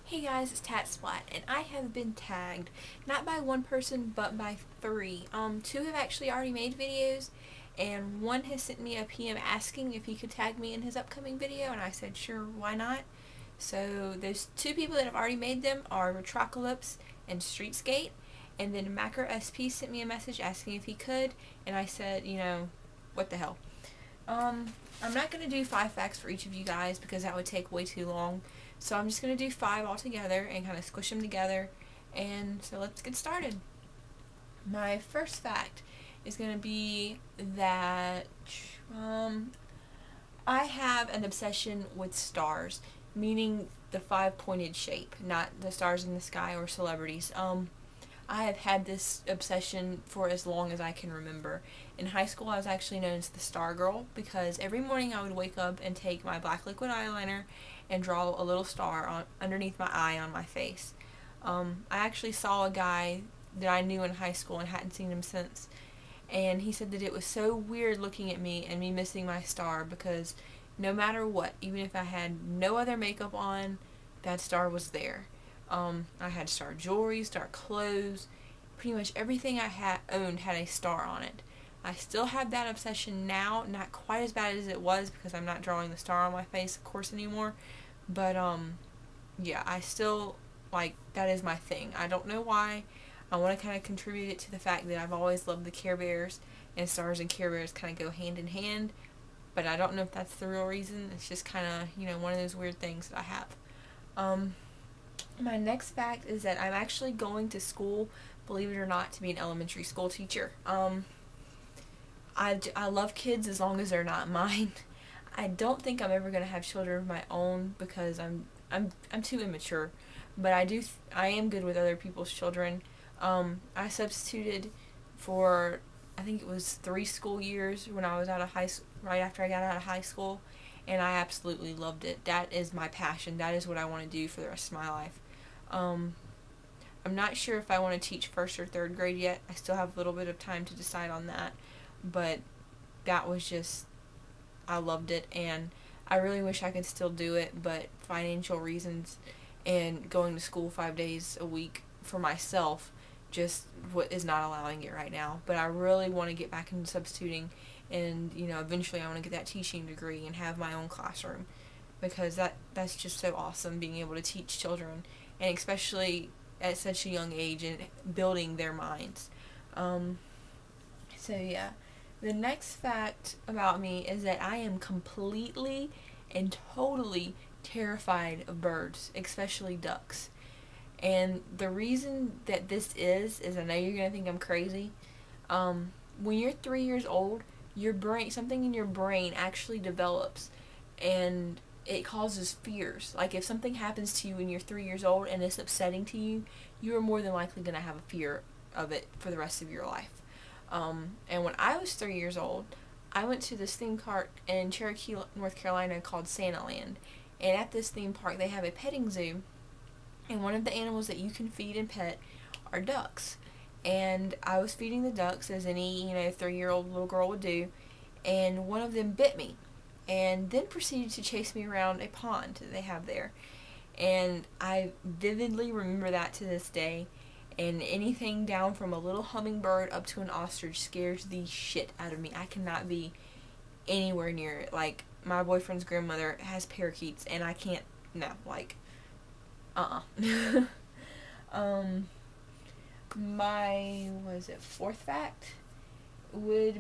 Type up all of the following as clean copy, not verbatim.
Hey guys, it's xTatSplatx, and I have been tagged, not by one person, but by three. Two have actually already made videos, and one has sent me a PM asking if he could tag me in his upcoming video, and I said sure, why not? So those two people that have already made them are retrocalypse and streetscape, and then mackersp sent me a message asking if he could, and I said, what the hell. I'm not going to do 5 facts for each of you guys because that would take way too long. So I'm just going to do 5 all together and kind of squish them together. And so let's get started. My first fact is going to be that I have an obsession with stars, meaning the 5-pointed shape, not the stars in the sky or celebrities. I have had this obsession for as long as I can remember. In high school, I was actually known as the Star Girl because every morning I would wake up and take my black liquid eyeliner and draw a little star underneath my eye on my face. I actually saw a guy that I knew in high school and hadn't seen him since, and he said that it was so weird looking at me and me missing my star because no matter what, even if I had no other makeup on, that star was there. I had star jewelry, star clothes, pretty much everything I owned had a star on it. I still have that obsession now, not quite as bad as it was because I'm not drawing the star on my face, of course, anymore. But, yeah, I still, that is my thing. I don't know why. I want to kind of contribute it to the fact that I've always loved the Care Bears, and stars and Care Bears kind of go hand in hand. But I don't know if that's the real reason. It's just kind of, one of those weird things that I have. My next fact is that I'm actually going to school, believe it or not, to be an elementary school teacher. I love kids as long as they're not mine. I don't think I'm ever going to have children of my own because I'm too immature. But I am good with other people's children. I substituted for, I think it was 3 school years when I was out of right after I got out of high school, and I absolutely loved it. That is my passion. That is what I want to do for the rest of my life. I'm not sure if I want to teach 1st or 3rd grade yet. I still have a little bit of time to decide on that, but that was just, I loved it, and I really wish I could still do it, but financial reasons and going to school 5 days a week for myself just what is not allowing it right now. But I really want to get back into substituting, and eventually I want to get that teaching degree and have my own classroom, because that's just so awesome, being able to teach children, and especially at such a young age, and building their minds. So yeah, the next fact about me is that I am completely and totally terrified of birds, especially ducks. And the reason that this is I know you're going to think I'm crazy. When you're 3 years old, something in your brain actually develops, and it causes fears. Like, if something happens to you when you're 3 years old and it's upsetting to you, you are more than likely going to have a fear of it for the rest of your life. And when I was 3 years old, I went to this theme park in Cherokee, North Carolina called Santaland. And at this theme park, they have a petting zoo, and one of the animals that you can feed and pet are ducks. And I was feeding the ducks, as any 3-year-old little girl would do, and one of them bit me and then proceeded to chase me around a pond that they have there. And I vividly remember that to this day, and anything down from a little hummingbird up to an ostrich scares the shit out of me. I cannot be anywhere near it. Like, my boyfriend's grandmother has parakeets, and I can't, no, my, 4th fact would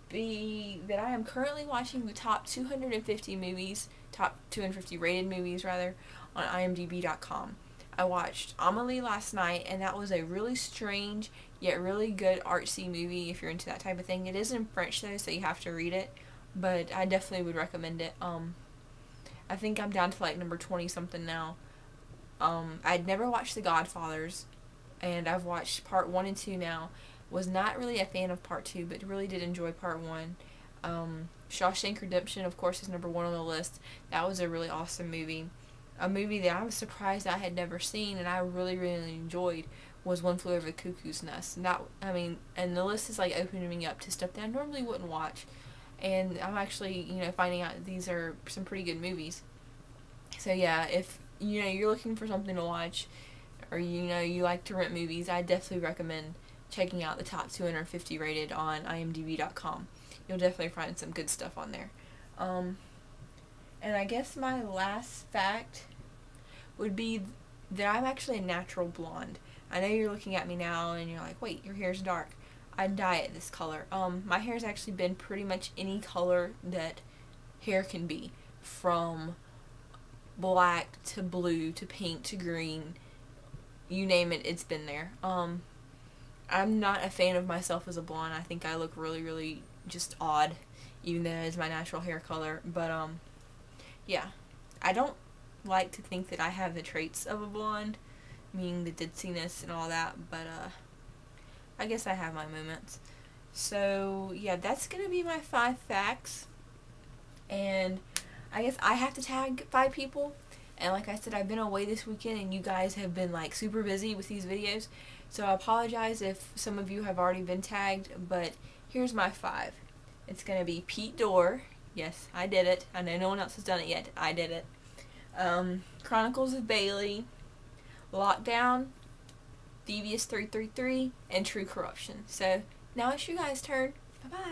be that I am currently watching the top 250 movies, top 250 rated movies rather, on imdb.com. I watched Amelie last night, and that was a really strange yet really good artsy movie if you're into that type of thing. It is in French though, so you have to read it, but I definitely would recommend it. I think I'm down to number 20 something now. I'd never watched The Godfathers, and I've watched part 1 and 2 now. Was not really a fan of part 2, but really did enjoy part 1. Shawshank Redemption, of course, is number 1 on the list. That was a really awesome movie. A movie that I was surprised I had never seen and I really, really enjoyed was One Flew Over the Cuckoo's Nest. And and the list is opening me up to stuff that I normally wouldn't watch. And I'm actually, finding out these are some pretty good movies. So yeah, if you're looking for something to watch, or you like to rent movies, I definitely recommend checking out the top 250 rated on imdb.com. You'll definitely find some good stuff on there. And I guess my last fact would be that I'm actually a natural blonde. I know you're looking at me now and you're like, wait, your hair's dark. I dye it this color. My hair's actually been pretty much any color that hair can be, from black to blue to pink to green. You name it, it's been there. I'm not a fan of myself as a blonde. I think I look really, really just odd, even though it is my natural hair color. But yeah, I don't like to think that I have the traits of a blonde, meaning the ditziness and all that, but I guess I have my moments. So yeah, that's gonna be my 5 facts, and I guess I have to tag 5 people. And like I said, I've been away this weekend and you guys have been like super busy with these videos, so I apologize if some of you have already been tagged, but here's my 5. It's gonna be Pete Dorr. Yes, I did it. I know no one else has done it yet. I did it. Chronicles of Bailey, Lockdown, Devious 333, and True Corruption. So now it's you guys' turn. Bye-bye.